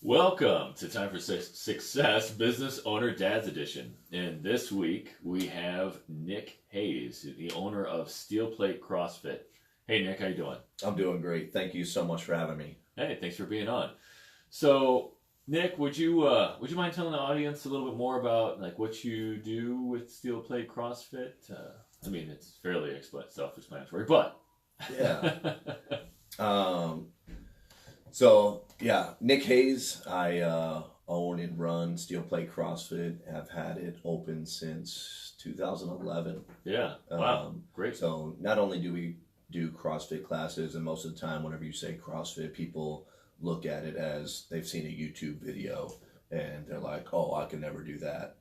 Welcome to Time for Success Business Owner Dad's Edition. And this week we have Nic Hays, the owner of Steel Plate CrossFit. Hey Nick, how you doing? I'm doing great. Thank you so much for having me. Hey, thanks for being on. So Nick, would you mind telling the audience a little bit more about like what you do with Steel Plate CrossFit? I mean, it's fairly self-explanatory, but Yeah. So yeah, Nic Hays. I own and run Steel Plate CrossFit. Have had it open since 2011. Yeah. Wow. Great. So not only do we do CrossFit classes, and most of the time, whenever you say CrossFit, people look at it as they've seen a YouTube video and they're like, "Oh, I can never do that."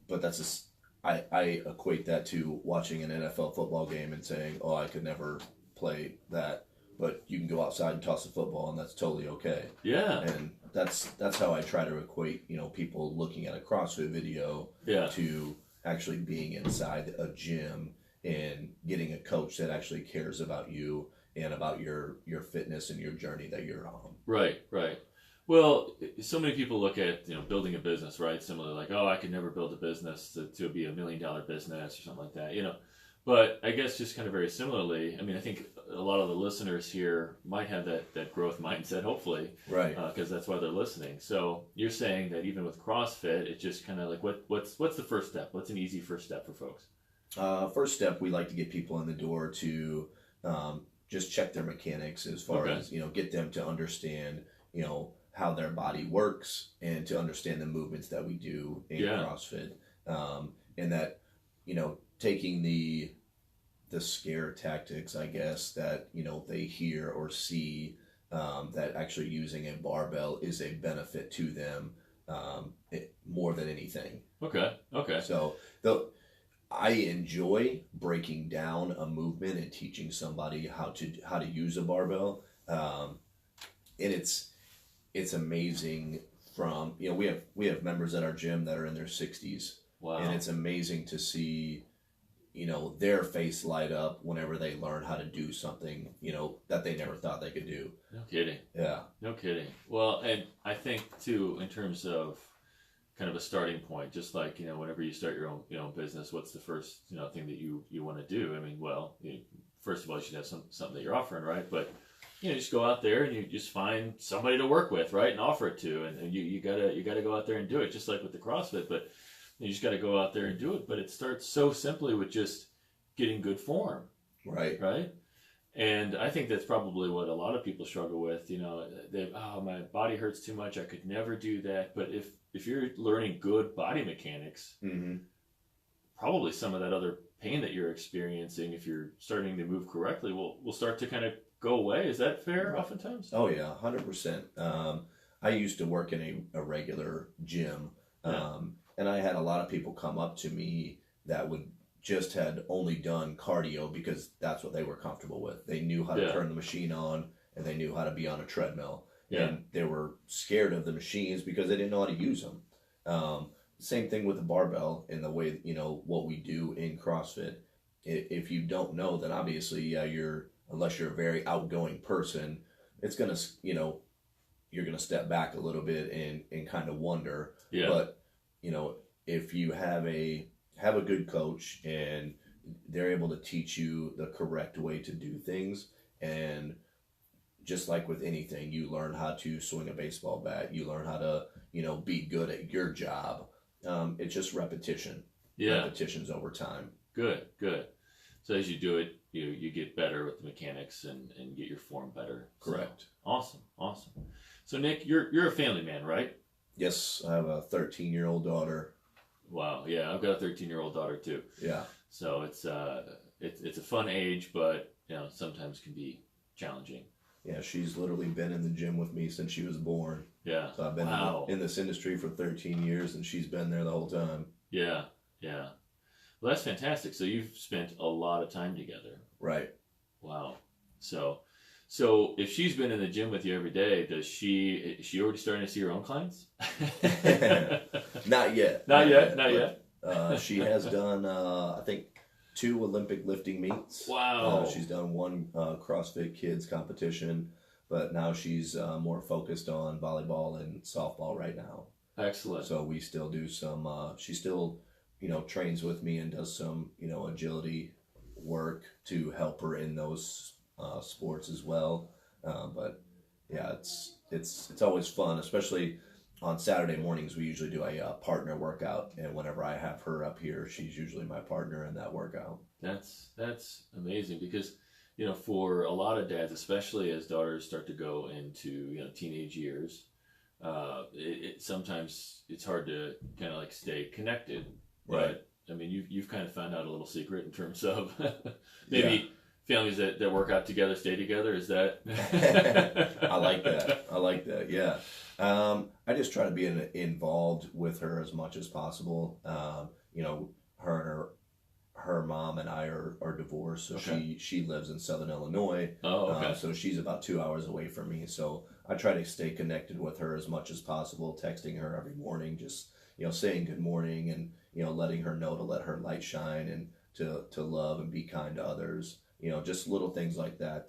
But that's I equate that to watching an NFL football game and saying, "Oh, I could never play that." But you can go outside and toss a football, and that's totally okay. Yeah. And that's how I try to equate, people looking at a CrossFit video to actually being inside a gym and getting a coach that actually cares about you and about your fitness and your journey that you're on. Right. Well, so many people look at building a business, right? Similarly, like, oh, I could never build a business to be $1 million business or something like that, But I guess just kind of very similarly, I mean, I think a lot of the listeners here might have that growth mindset, hopefully, right? Because that's why they're listening. So you're saying that even with CrossFit, it's just kind of like what's the first step? What's an easy first step for folks? First step, we like to get people in the door to just check their mechanics as far as get them to understand how their body works and to understand the movements that we do in CrossFit, and that taking the scare tactics, I guess, that they hear or see, that actually using a barbell is a benefit to them, more than anything. Okay. So I enjoy breaking down a movement and teaching somebody how to use a barbell, and it's amazing. From we have members at our gym that are in their 60s. Wow. And it's amazing to see their face light up whenever they learn how to do something that they never thought they could do. No kidding. Yeah. No kidding. Well, and I think too, in terms of kind of a starting point, just like whenever you start your own business, what's the first thing that you want to do? I mean, well, first of all, you should have something that you're offering, right? But just go out there and you just find somebody to work with, right, and offer it to, and you gotta go out there and do it, just like with the CrossFit. But you just got to go out there and do it. But it starts so simply with just getting good form. Right. And I think that's probably what a lot of people struggle with. My body hurts too much. I could never do that. But if you're learning good body mechanics, mm-hmm. probably some of that other pain that you're experiencing, if you're starting to move correctly, will start to kind of go away. Is that fair? Oftentimes? Oh yeah, 100%. I used to work in a regular gym. And I had a lot of people come up to me that had only done cardio because that's what they were comfortable with. They knew how to turn the machine on and they knew how to be on a treadmill. Yeah. And they were scared of the machines because they didn't know how to use them. Same thing with the barbell in the way, what we do in CrossFit. If you don't know, then obviously, unless you're a very outgoing person, it's going to, you're going to step back a little bit and kind of wonder. Yeah. But if you have a good coach and they're able to teach you the correct way to do things, and just like with anything, you learn how to swing a baseball bat, you learn how to, be good at your job. It's just repetition. Yeah. Repetitions over time. Good. So as you do it, you get better with the mechanics and get your form better. Correct. So, awesome. So Nick, you're a family man, right? Yes, I have a 13-year-old daughter. Wow, yeah, I've got a 13-year-old daughter too. Yeah. So it's a fun age, but sometimes can be challenging. Yeah, she's literally been in the gym with me since she was born. Yeah. So I've been in this industry for 13 years, and she's been there the whole time. Yeah. Well, that's fantastic. So you've spent a lot of time together. Right. Wow. So if she's been in the gym with you every day, is she already starting to see her own clients? Not yet. Not yet. She has done, I think, 2 Olympic lifting meets. Wow. She's done 1 CrossFit Kids competition. but now she's more focused on volleyball and softball right now. Excellent. So we still do some. She still, trains with me and does some, agility work to help her in those sports as well. But yeah, it's always fun, especially on Saturday mornings. We usually do a partner workout, and whenever I have her up here, she's usually my partner in that workout. That's amazing because for a lot of dads, especially as daughters start to go into teenage years, sometimes it's hard to kind of like stay connected. Right. But, I mean, you've kind of found out a little secret in terms of maybe families that work out together stay together. Is that? I like that. Yeah. I just try to be involved with her as much as possible. Her mom and I are divorced, so she lives in Southern Illinois. Oh, okay. So she's about 2 hours away from me. So I try to stay connected with her as much as possible, texting her every morning, just saying good morning and letting her know to let her light shine and to love and be kind to others. Just little things like that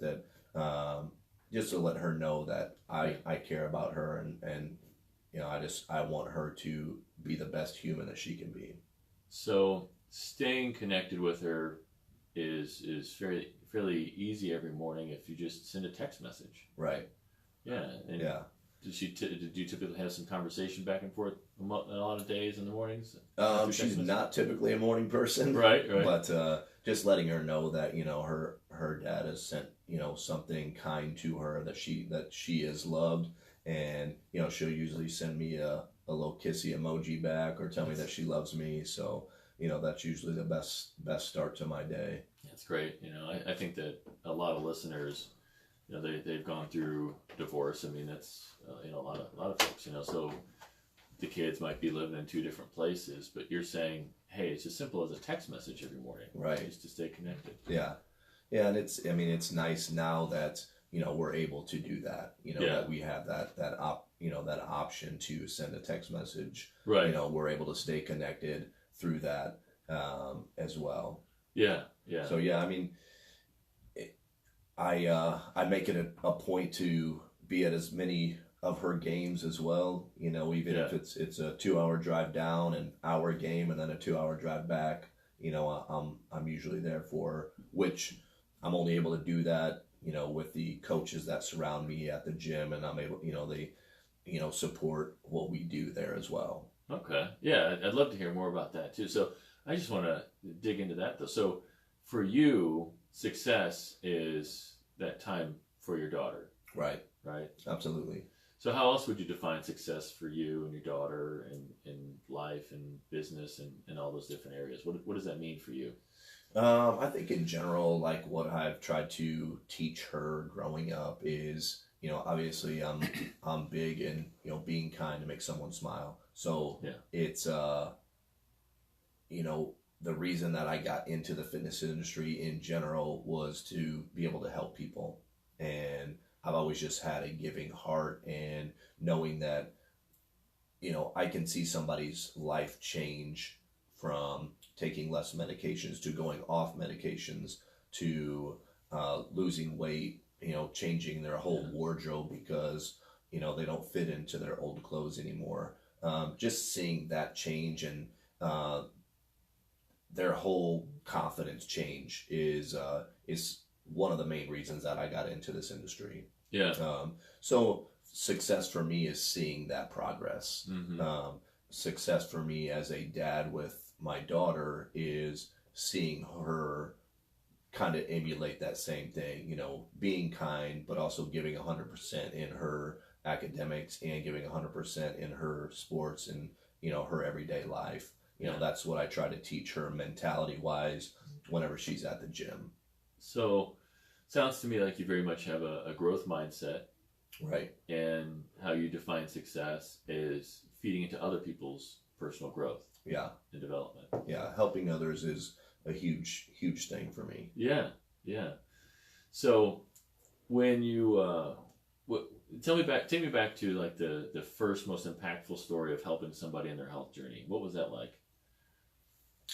just to let her know that I care about her and I want her to be the best human that she can be. So staying connected with her is fairly easy every morning if you just send a text message. Right. Yeah. And yeah. Did you typically have some conversation back and forth a lot of days in the mornings? She's not typically a morning person. Right. But just letting her know that her dad has sent something kind to her, that she is loved, and she'll usually send me a little kissy emoji back or tell me that she loves me. So that's usually the best start to my day. That's great. I think that a lot of listeners, they've gone through divorce. I mean, that's a lot of folks. So the kids might be living in two different places, but you're saying, hey, it's as simple as a text message every morning, right? Just to stay connected. Yeah, and it's nice now that we're able to do that. That we have that option to send a text message. Right. We're able to stay connected through that as well. Yeah. So yeah, I mean, I make it a point to be at as many of her games as well. Even if it's a 2 hour drive down, an hour game, and then a 2 hour drive back. I'm usually there for her, which I'm only able to do that with the coaches that surround me at the gym, and I'm able they support what we do there as well. Okay. Yeah, I'd love to hear more about that too. So I just want to dig into that though. So for you, success is that time for your daughter. Right. Right. Absolutely. So how else would you define success for you and your daughter and in life and business and all those different areas? What does that mean for you? I think in general, like what I've tried to teach her growing up is, obviously I'm big in, being kind to make someone smile. So it's, the reason that I got into the fitness industry in general was to be able to help people. And I've always just had a giving heart, and knowing that, I can see somebody's life change from taking less medications to going off medications to losing weight, changing their whole wardrobe because, they don't fit into their old clothes anymore. Just seeing that change and their whole confidence change is one of the main reasons that I got into this industry. Yeah. So success for me is seeing that progress. Mm-hmm. Success for me as a dad with my daughter is seeing her kind of emulate that same thing, being kind, but also giving 100% in her academics and giving 100% in her sports and, her everyday life. That's what I try to teach her mentality wise whenever she's at the gym. So sounds to me like you very much have a growth mindset. Right. And how you define success is feeding into other people's personal growth. Yeah. And development. Yeah. Helping others is a huge thing for me. Yeah. So when you, take me back to like the first most impactful story of helping somebody in their health journey. What was that like?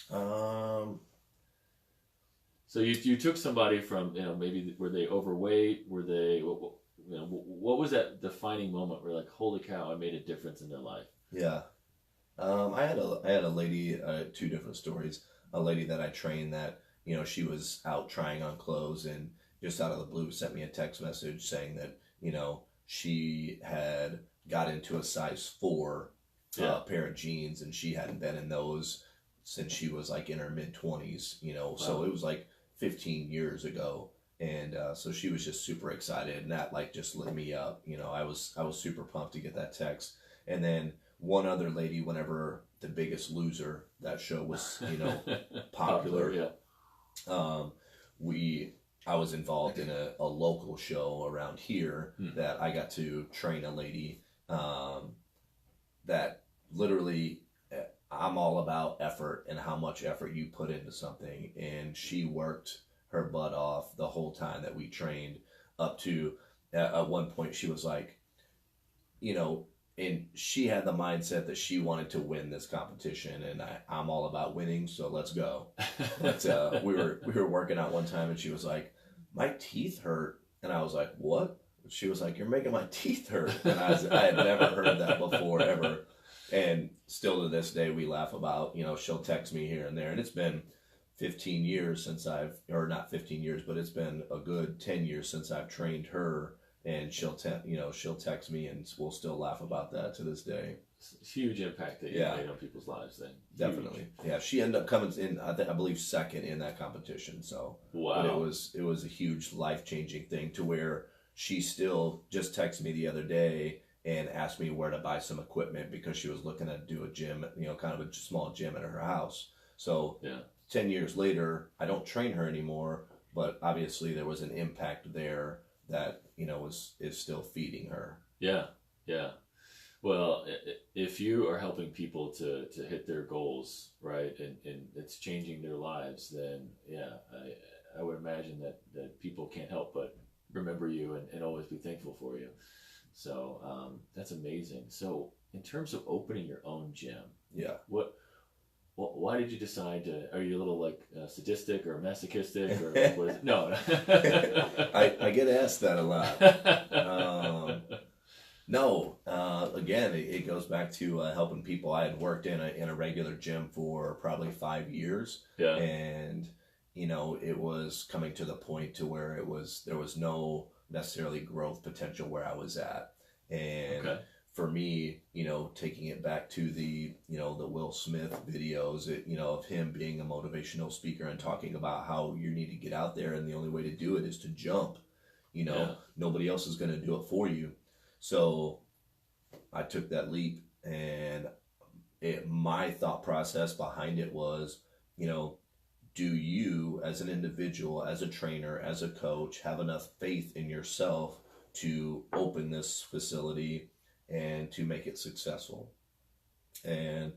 So you took somebody from, maybe were they overweight? Were they, you know, what was that defining moment where like, holy cow, I made a difference in their life? Yeah. I had a lady, two different stories. A lady that I trained that, you know, she was out trying on clothes and just out of the blue sent me a text message saying that, you know, she had got into a size 4 pair of jeans and she hadn't been in those since she was like in her mid-20s, you know. Wow. So it was like 15 years ago. And so she was just super excited, and that like just lit me up. You know, I was super pumped to get that text. And then one other lady, whenever The Biggest Loser, that show was, you know, popular. Yeah. I was involved in a local show around here that I got to train a lady that literally, I'm all about effort and how much effort you put into something. And she worked her butt off the whole time that we trained, up to at one point she was like, you know, and she had the mindset that she wanted to win this competition, and I'm all about winning, so let's go. But we were working out one time and she was like, my teeth hurt. And I was like, what? She was like, you're making my teeth hurt. And I had never heard that before, ever. And still to this day, we laugh about, you know, she'll text me here and there. And it's been 15 years since or not 15 years, but it's been a good 10 years since I've trained her. And she'll text me, and we'll still laugh about that to this day. It's a huge impact that you made on people's lives then. Definitely. Huge. Yeah, she ended up coming in, I believe, second in that competition. So wow. But it was a huge life-changing thing, to where she still just texted me the other day and asked me where to buy some equipment because she was looking to do a gym, you know, kind of a small gym at her house. So 10 years later, I don't train her anymore, but obviously there was an impact there that, you know, is still feeding her. Yeah. Well, if you are helping people to hit their goals, right, and it's changing their lives, then I would imagine that people can't help but remember you and always be thankful for you. So that's amazing. So in terms of opening your own gym, why did you decide to? Are you a little like sadistic or masochistic, or what is it? No. I get asked that a lot. No. Again, it goes back to helping people. I had worked in a regular gym for probably 5 years, and you know, it was coming to the point to where there was no necessarily growth potential where I was at, and. For me, you know, taking it back to the Will Smith videos, you know, of him being a motivational speaker and talking about how you need to get out there, and the only way to do it is to jump. You know, nobody else is going to do it for you. So I took that leap, and my thought process behind it was, you know, do you as an individual, as a trainer, as a coach, have enough faith in yourself to open this facility and to make it successful? And,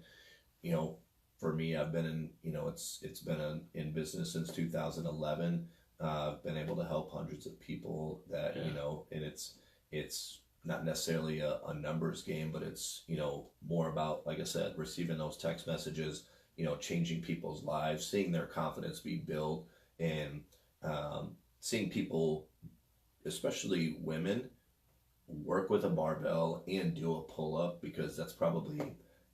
you know, for me, I've been in, you know, it's been in business since 2011. I've been able to help hundreds of people that, you know, and it's not necessarily a numbers game, but it's, you know, more about, like I said, receiving those text messages, you know, changing people's lives, seeing their confidence be built, and seeing people, especially women, work with a barbell and do a pull-up, because that's probably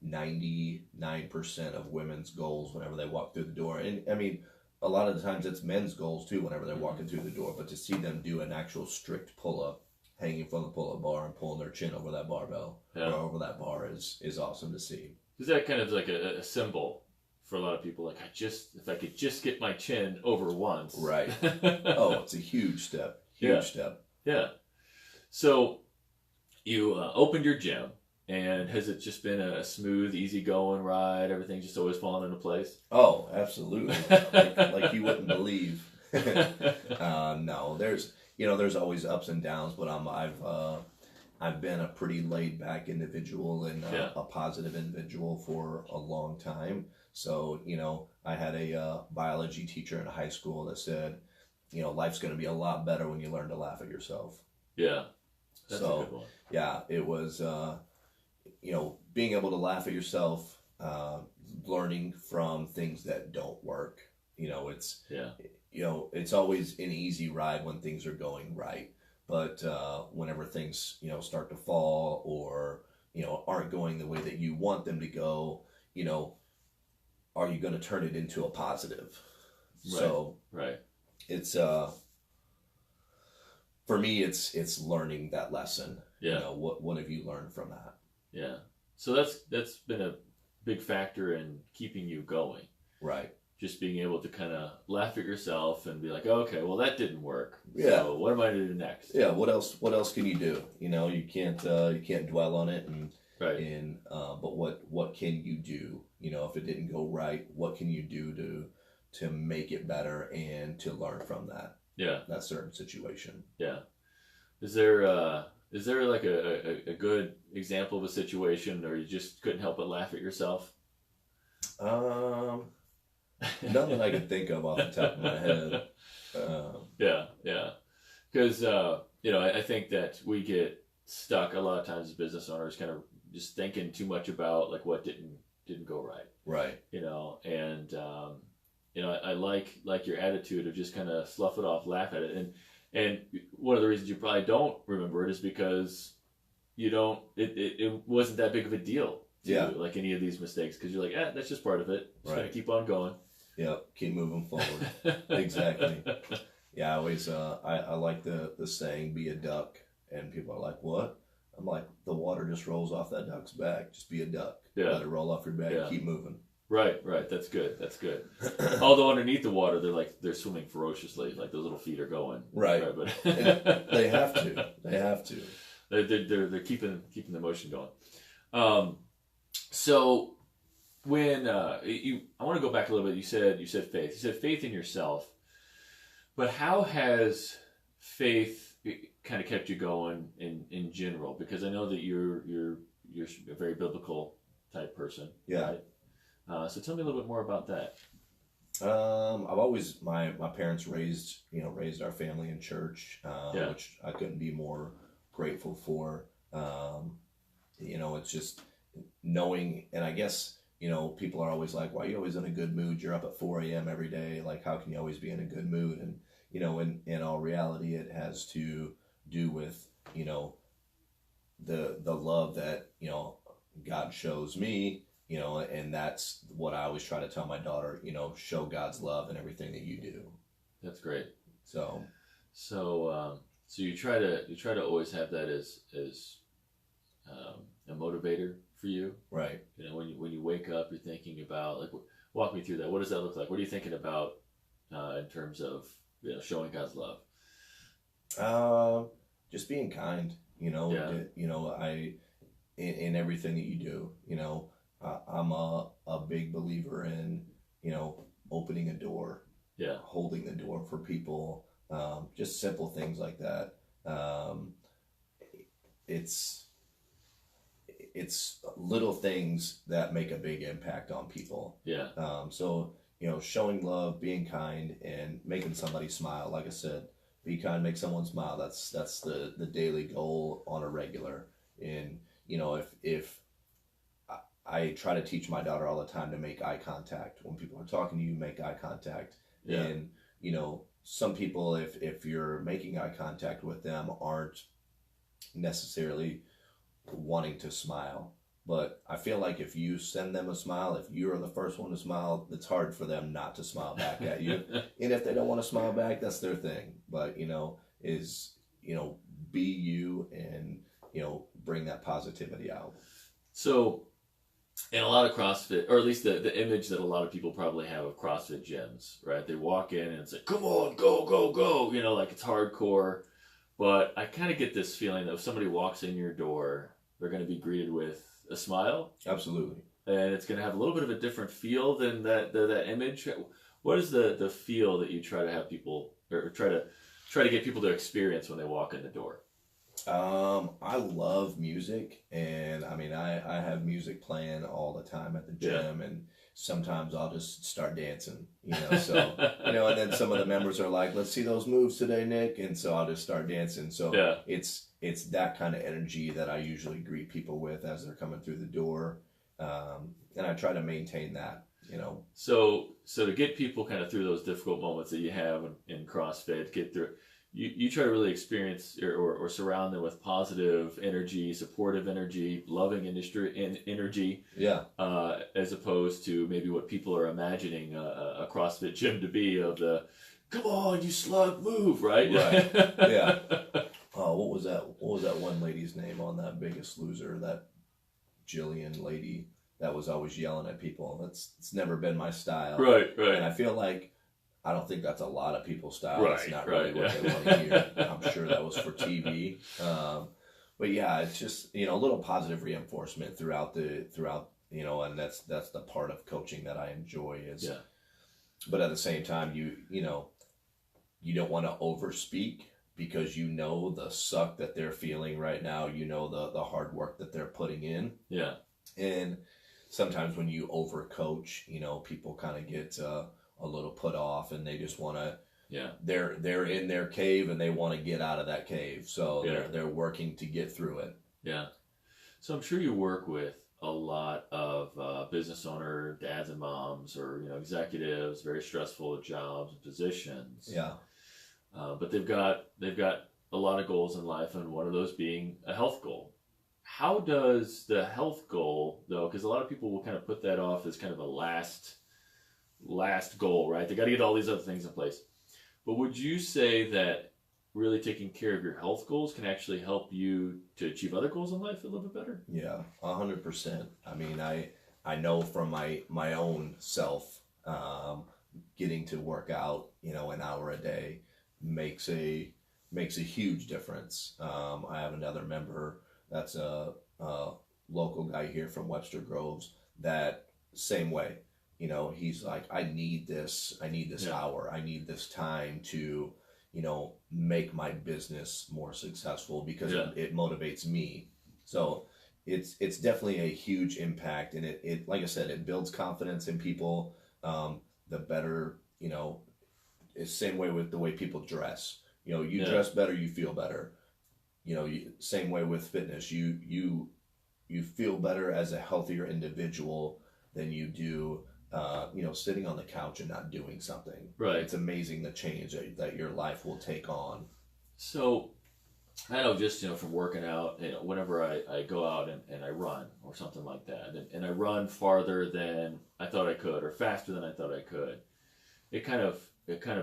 99% of women's goals whenever they walk through the door. And I mean, a lot of the times it's men's goals too whenever they're walking through the door, but to see them do an actual strict pull-up, hanging from the pull-up bar and pulling their chin over that barbell or over that bar is awesome to see. Is that kind of like a symbol for a lot of people? Like, if I could just get my chin over once. Right. Oh, it's a huge step. Huge step. Yeah. So you opened your gym, and has it just been a smooth, easygoing ride? Everything just always falling into place? Oh, absolutely. like you wouldn't believe. No, there's always ups and downs, but I've been a pretty laid back individual and a positive individual for a long time. So, you know, I had a biology teacher in high school that said, you know, life's going to be a lot better when you learn to laugh at yourself. Yeah. That's a good one. Yeah, it was, you know, being able to laugh at yourself, learning from things that don't work. You know, it's always an easy ride when things are going right. but whenever things, start to fall or, aren't going the way that you want them to go, are you going to turn it into a positive? Right. So right. It's for me, it's learning that lesson. Yeah. What have you learned from that? Yeah. So that's been a big factor in keeping you going. Right. Just being able to kind of laugh at yourself and be like, oh, okay, well that didn't work. Yeah. So what am I going to do next? Yeah. What else can you do? You can't dwell on it right. But what can you do? If it didn't go right, what can you do to make it better and to learn from that? Yeah. That certain situation. Yeah. Is there like a good example of a situation where you just couldn't help but laugh at yourself? None that I can think of off the top of my head. Yeah. Because I think that we get stuck a lot of times as business owners, kind of just thinking too much about like what didn't go right. Right. And I like your attitude of just kind of slough it off, laugh at it, and one of the reasons you probably don't remember it is because it wasn't that big of a deal to you, like any of these mistakes, because you're like, that's just part of it. Just gotta keep on going. Yep, keep moving forward. Exactly. Yeah, I always I like the saying, be a duck, and people are like, what? I'm like, the water just rolls off that duck's back. Just be a duck. Yeah. Let it roll off your back. Keep moving. Right. That's good. Although underneath the water, they're swimming ferociously, like those little feet are going. Right. But they have to. They're keeping the motion going. So when I want to go back a little bit. You said faith. You said faith in yourself. But how has faith kind of kept you going in general? Because I know that you're a very biblical type person. Yeah. Right? So tell me a little bit more about that. I've always my parents raised our family in church, which I couldn't be more grateful for. It's just knowing, and I guess people are always like, why are you always in a good mood? You're up at 4 a.m. every day. Like, how can you always be in a good mood? And in all reality, it has to do with the love that God shows me. And that's what I always try to tell my daughter, show God's love in everything that you do. That's great. So you try to always have that as a motivator for you. Right. When you wake up, you're thinking about, like, walk me through that. What does that look like? What are you thinking about in terms of showing God's love? Just being kind, in everything that you do, I'm a big believer in, opening a door, holding the door for people, just simple things like that. It's little things that make a big impact on people. Yeah. So, showing love, being kind, and making somebody smile. Like I said, be kind, make someone smile. That's the daily goal on a regular. And, if I try to teach my daughter all the time to make eye contact. When people are talking to you, make eye contact. Yeah. And, some people, if you're making eye contact with them, aren't necessarily wanting to smile. But I feel like if you send them a smile, if you're the first one to smile, it's hard for them not to smile back at you. And if they don't want to smile back, that's their thing. But, be you and, bring that positivity out. So in a lot of CrossFit, or at least the image that a lot of people probably have of CrossFit gyms, right? They walk in and it's like, come on, go, go, go. Like it's hardcore. But I kind of get this feeling that if somebody walks in your door, they're going to be greeted with a smile. Absolutely. And it's going to have a little bit of a different feel than that image. What is the feel that you try to have people, or try to get people to experience when they walk in the door? I love music, and I have music playing all the time at the gym, and sometimes I'll just start dancing, so, and then some of the members are like, let's see those moves today, Nick. And so I'll just start dancing. So it's that kind of energy that I usually greet people with as they're coming through the door. And I try to maintain that, So to get people kind of through those difficult moments that you have in CrossFit, get through, you try to really experience or surround them with positive energy, supportive energy, loving energy. Yeah. As opposed to maybe what people are imagining a CrossFit gym to be, of the, come on, you slug, move, right? Right. Yeah. Oh, what was that? What was that one lady's name on that Biggest Loser? That Jillian lady that was always yelling at people. It's never been my style. Right. And I feel like, I don't think that's a lot of people's style. Right, It's not really what yeah. they want to hear. I'm sure that was for TV. But yeah, it's just, a little positive reinforcement throughout, and that's the part of coaching that I enjoy is, Yeah. But at the same time, you don't want to overspeak, because the suck that they're feeling right now, the hard work that they're putting in. Yeah. And sometimes when you overcoach, people kind of get a little put off, and they just want to. Yeah. They're in their cave, and they want to get out of that cave, so they're working to get through it. Yeah. So I'm sure you work with a lot of business owner dads and moms, or executives, very stressful jobs and positions. Yeah. But they've got a lot of goals in life, and one of those being a health goal. How does the health goal, though, because a lot of people will kind of put that off as kind of a last goal, right? They got to get all these other things in place. But would you say that really taking care of your health goals can actually help you to achieve other goals in life a little bit better? Yeah, 100%. I mean, I know from my own self, getting to work out, an hour a day makes a huge difference. I have another member that's a local guy here from Webster Groves, that same way. He's like, I need this hour, I need this time to, make my business more successful, because it motivates me. So it's definitely a huge impact, and it like I said, it builds confidence in people. The better, it's the same way with the way people dress. You dress better, you feel better. Same way with fitness. You feel better as a healthier individual than you do, sitting on the couch and not doing something. Right. It's amazing the change that your life will take on. So I know, just, from working out, whenever I go out and I run or something like that, and I run farther than I thought I could, or faster than I thought I could, it kind of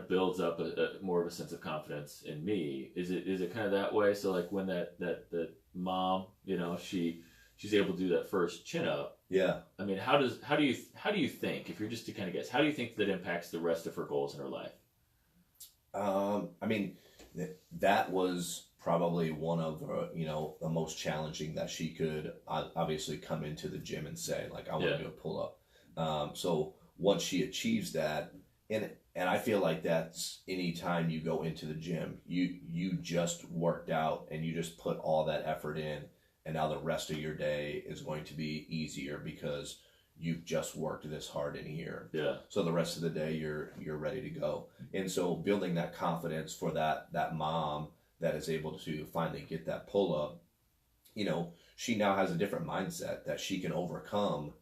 builds up a more of a sense of confidence in me. Is it kind of that way? So like when that mom, she's able to do that first chin up. Yeah. I mean, how do you think, if you're just to kind of guess, how do you think that impacts the rest of her goals in her life? I mean, that was probably one of the most challenging that she could obviously come into the gym and say, like, I want to do a pull up. So once she achieves that, and I feel like that's any time you go into the gym, you just worked out and you just put all that effort in, and now the rest of your day is going to be easier because you've just worked this hard in here. Yeah. So the rest of the day you're ready to go. And so building that confidence for that mom that is able to finally get that pull up, she now has a different mindset that she can overcome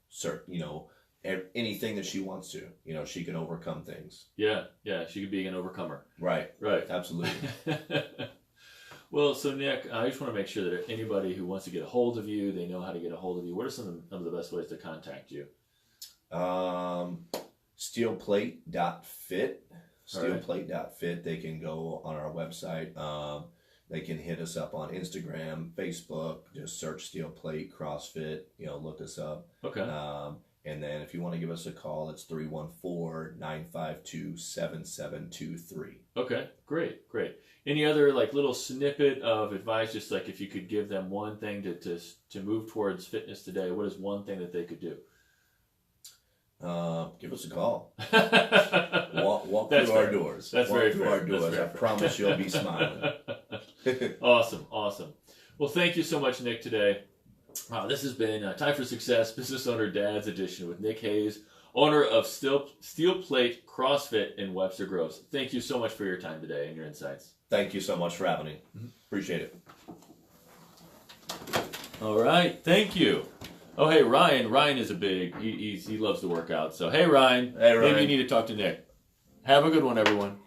anything that she wants to. She can overcome things. Yeah, she could be an overcomer. Right. Absolutely. Well, so Nic, I just want to make sure that anybody who wants to get a hold of you, they know how to get a hold of you. What are some of the best ways to contact you? Steelplate.fit. Steelplate.fit. They can go on our website. They can hit us up on Instagram, Facebook. Just search Steel Plate CrossFit. Look us up. Okay. And then if you want to give us a call, it's 314-952-7723. Okay, great. Any other little snippet of advice, just if you could give them one thing to move towards fitness today, what is one thing that they could do? Give us a call. Walk through our doors. That's very fair. I promise you'll be smiling. Awesome. Well, thank you so much, Nic, today. This has been Time for Success Business Owner Dad's Edition with Nic Hays, owner of Steel Plate CrossFit in Webster Groves. Thank you so much for your time today and your insights. Thank you so much for having me. Appreciate it. All right, thank you. Oh, hey, Ryan. Ryan is he loves to work out. So, hey, Ryan. Maybe you need to talk to Nic. Have a good one, everyone.